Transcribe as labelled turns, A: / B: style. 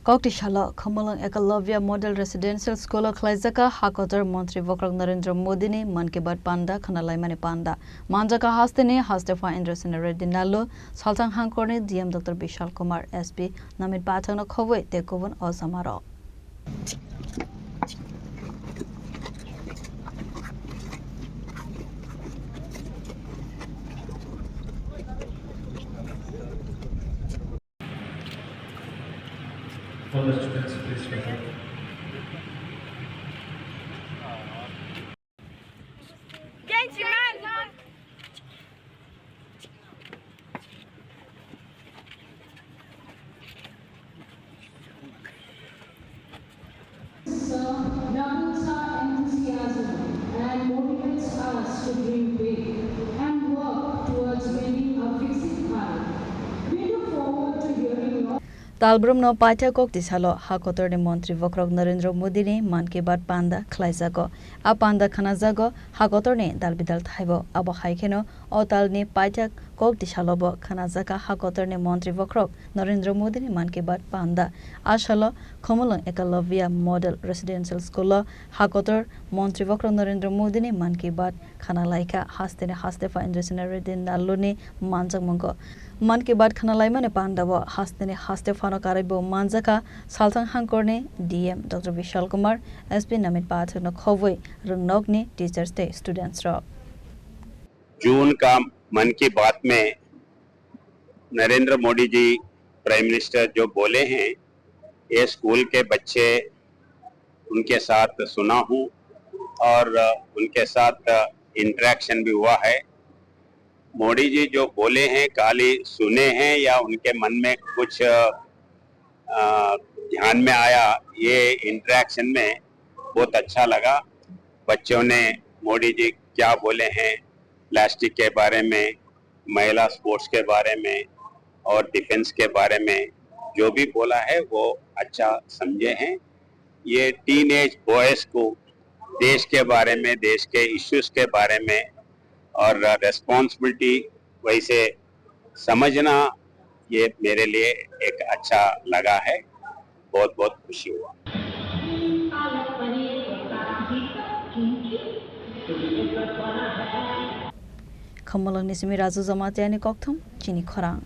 A: Koktisalo Khwmulwng Ekalavya Model Residential Schoolo Khlaijakha Hakotor Mantri Bokhrok Modini Mann Panda Khwnalaimani Panda Manjakha Hasteni Hastepha Indra Sena Reddy Nallu Salthang Hakhorni DM Dr. Bishal Kumar SP Namit Pathak Khwnalimani te Kubun Ojamarok.
B: All the students, please stand up.
C: Doubles our enthusiasm and motivates us to dream big and work towards winning a fixed high. We look forward to hearing your
A: Talbrum no Pathak Koktisalo Hakotor ni Mantri Bokhrok Modini Mann Panda Khlaijakha a Panda Khwnalimani Hakotor ni dalbidal thaibo abo haikeno o tal ni Pathak Koktisalo bo Khwnalimani Hakotor ni Mantri Bokhrok Modini Mann Panda Ashalo Khwmulwng Ekalavya Model Residential Schoolo Hakotor Mantri Bokhrok Modini Mann Khwnalaimani Hasteni Hastepha Indra Reddy Nallu ni Manjakha Mann Khwnalaimani Panda bo Hasteni Hastepha no Karibo Manjakha Salthang Hakhorni DM Dr. Bishal Kumar SP Namit Pathak no Khwnalimani Rungnokni Teachers Day Students ro
D: जून का मन की बात में Narendra Modi ji prime minister जो बोले हैं ये school के बच्चे उनके साथ सुना हूँ और उनके साथ इंटरेक्शन भी हुआ है। मोदी जी जो बोले हैं खाली सुने हैं या उनके मन में कुछ ध्यान में आया, ये इंटरेक्शन में बहुत अच्छा लगा। बच्चों ने मोदी जी क्या बोले हैं प्लास्टिक के बारे में, महिला स्पोर्ट्स के बारे में और डिफेंस के बारे में जो भी बोला है वो अच्छा समझे हैं। ये टीनेज बॉयज़ को देश के बारे में, देश के इश्यूज के बारे में और रेस्पॉन्सिबिलिटी वैसे समझना ये मेरे लिए एक अच्छा लगा है। बहुत बहुत खुशी हुआ।
A: Khwmulwng ni simi Razu Jamatyani Kokthum Chini Khorang